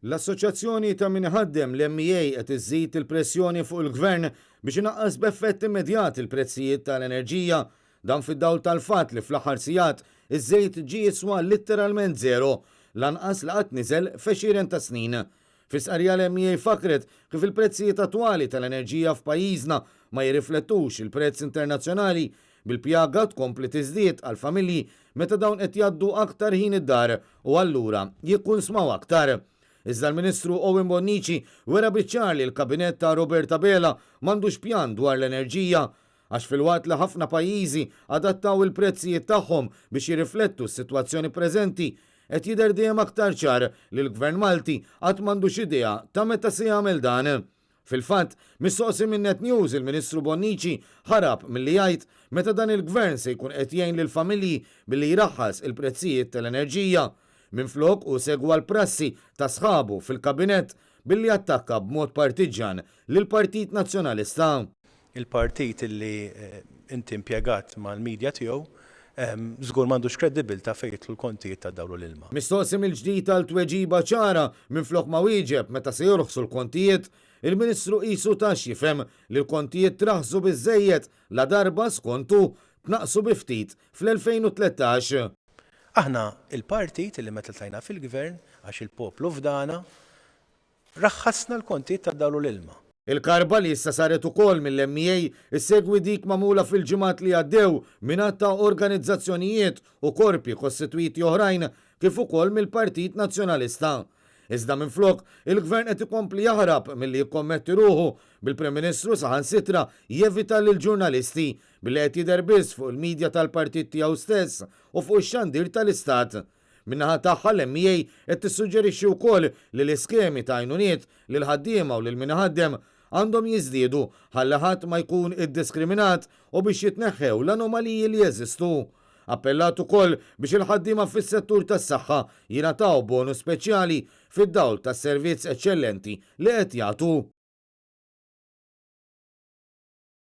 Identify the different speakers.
Speaker 1: L-Assoċjazzjoni ta' min ħaddem l-MEA qed iżżid il-pressjoni fuq il-Gvern biex inaqqas b'effett immedjat il-prezzijiet tal-enerġija dan fid-dawl tal-fatt li fl-aħħar sigħat iż-żejt ġie jiswa litteralment zero lanqas li qatt niżel f'għexieren ta' snin. Fis-qarja l-MEA fakret kif il-prezzijiet attwali tal-enerġija f'pajjiżna ma jirriflettux il-prezz internazzjonali bil-pjaga tkompli tiżdied għal familji meta dawn qed jgħaddu aktar ħin id-dar u allura jikkonsmaw aktar. Iżda l-Ministru Owen Bonnici wera biċċar li l-kabinett ta' Roberta Bela m'għandux pjan dwar l-enerġija għax fil-waqt li ħafna pajjiżi adattaw il-prezzijiet tagħhom biex jirriflettu s-sitwazzjoni preżenti qed jidher dejjem aktar ċar li l-Gvern Malti qatt m'għandux idea ta' meta se jagħmel dan. Fil-fatt, mistoqsi minn Net News il-Ministru Bonnici ħarab milli jgħid meta dan il-Gvern se jkun qed jgħin lill-familji billi jraħħas il-prezzijiet tal-enerġija. Minflok u segwa l-prassi ta' sħabu fil-kabinett billi attakka b'mod partiġan lill-Partit Nazzjonalista.
Speaker 2: Il-partit li inti impjegat mal-medja tiegħu żgur m'għandux kredibilta fejn jitlu l-kontijiet ta' dawru l-ilma.
Speaker 1: Mistoqsi mill-ġdid tal-tweġiba ċara minflok ma wieġeb meta se jorħsu l-kontijiet, il-Ministru qisu tax jifhem li l-kontijiet traħsu biżżejjed la darba skontu tnaqsu bi ftit fl-2013.
Speaker 2: Aħna il-partit li meta tlajna fil-gvern għax il-poplu fdana raħħasna l-kontijiet ta' dawru l-ilma.
Speaker 1: Il-karba li issa saret ukoll mill-MEA issegwi dik magħmula fil-ġimgħat li għaddew mingħata ta' organizzazzjonijiet u korpi kostitwiti oħrajn kif ukoll mill-Partit Nazzjonalista. Iżda minflok il-Gvern qed ikompli jaħrab milli jikkommetti ruħu bil-Prim Ministru saħansitra jevita lil ġurnalisti billi qed jidher biss fuq il-medja tal-partit tiegħu stess u fuq ix-xandir tal-Istat. Min-naħa tagħha l-MEA qed tissuġġerixxi wkoll li l-iskemi ta' għajnuniet lil ħaddiema u lil min ħaddem għandhom jiżdiedu ħalli ħadd ma jkun iddiskriminat u biex jitneħħew l-anomaliji li jeżistu. Appellat ukoll biex il-ħaddiema fis-settur tas-saħħa jingħataw bonus speċjali fid-dawl tas-servizz eċċellenti li qed jagħtu.